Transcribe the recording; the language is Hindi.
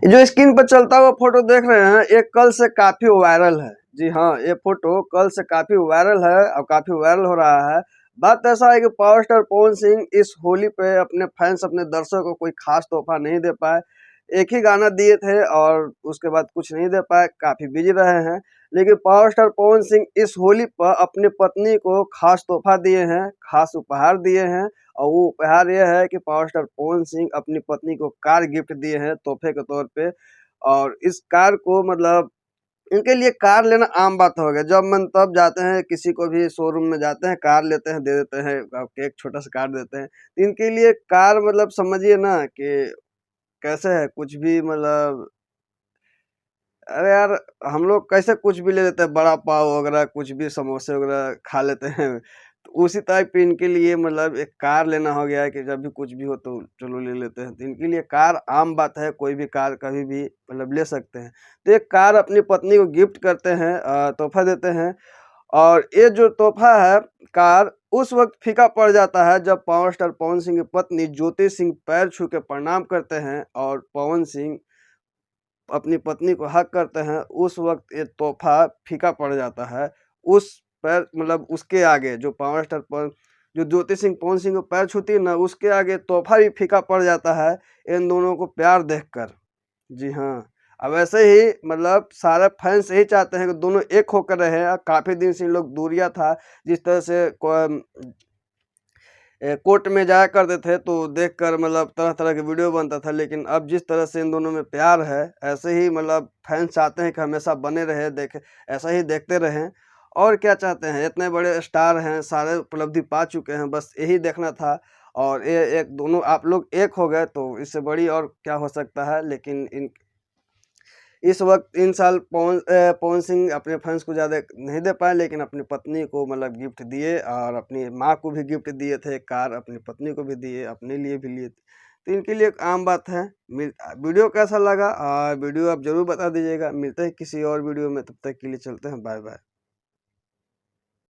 ये जो स्क्रीन पर चलता हुआ फोटो देख रहे हैं, ये कल से काफी वायरल है। जी हाँ, ये फोटो कल से काफी वायरल है और काफी वायरल हो रहा है। बात ऐसा है कि पावर स्टार पवन सिंह इस होली पे अपने फैंस, अपने दर्शकों को कोई खास तोहफा नहीं दे पाए। एक ही गाना दिए थे और उसके बाद कुछ नहीं दे पाए, काफी बिजी रहे हैं। लेकिन पावर स्टार पवन सिंह इस होली पर अपनी पत्नी को खास तोहफा दिए हैं, खास उपहार दिए हैं। और वो उपहार ये है कि पावर स्टार पवन सिंह अपनी पत्नी को कार गिफ्ट दिए हैं तोहफे के तौर पे। और इस कार को मतलब इनके लिए कार लेना आम बात हो गया। जब मन तब जाते हैं, किसी को भी शोरूम में जाते हैं, कार लेते हैं, दे देते हैं, एक छोटा सा कार देते हैं। तो इनके लिए कार मतलब समझिए ना कि कैसे है, कुछ भी मतलब अरे यार, हम लोग कैसे कुछ भी ले लेते हैं, बड़ा पाव वगैरह, कुछ भी समोसे वगैरह खा लेते हैं। तो उसी टाइप पे इनके लिए मतलब एक कार लेना हो गया है कि जब भी कुछ भी हो तो चलो ले लेते हैं। तो इनके लिए कार आम बात है, कोई भी कार कभी भी मतलब ले सकते हैं। तो एक कार अपनी पत्नी को गिफ्ट करते हैं, तोहफा देते हैं। और ये जो तोहफा है कार, उस वक्त फीका पड़ जाता है जब पावर स्टार पवन सिंह की पत्नी ज्योति सिंह पैर छू के प्रणाम करते हैं और पवन सिंह अपनी पत्नी को हग करते हैं। उस वक्त ये तोहफा फीका पड़ जाता है। उस पैर मतलब उसके आगे जो पावर स्टार पर जो ज्योति सिंह पवन सिंह को पैर छूती है ना, उसके आगे तोहफा भी फीका पड़ जाता है इन दोनों को प्यार देखकर। जी हाँ, अब ऐसे ही मतलब सारे फैंस यही चाहते हैं कि दोनों एक होकर रहे। काफ़ी दिन से इन लोग दूरियां था, जिस तरह से कोर्ट में जाया करते थे तो देखकर मतलब तरह-तरह के वीडियो बनता था। लेकिन अब जिस तरह से इन दोनों में प्यार है, ऐसे ही मतलब फैन्स चाहते हैं कि हमेशा बने रहे, ऐसा ही देखते रहें। और क्या चाहते हैं, इतने बड़े स्टार हैं, सारे उपलब्धि पा चुके हैं, बस यही देखना था। और ये एक दोनों आप लोग एक हो गए तो इससे बड़ी और क्या हो सकता है। लेकिन इन इस वक्त इन साल पवन सिंह अपने फैंस को ज़्यादा नहीं दे पाए, लेकिन अपनी पत्नी को मतलब गिफ्ट दिए और अपनी माँ को भी गिफ्ट दिए थे, कार अपनी पत्नी को भी दिए, अपने लिए भी लिए थे। तो इनके लिए एक आम बात है। वीडियो कैसा लगा वीडियो आप ज़रूर बता दीजिएगा। मिलते हैं किसी और वीडियो में, तब तक के लिए चलते हैं, बाय बाय।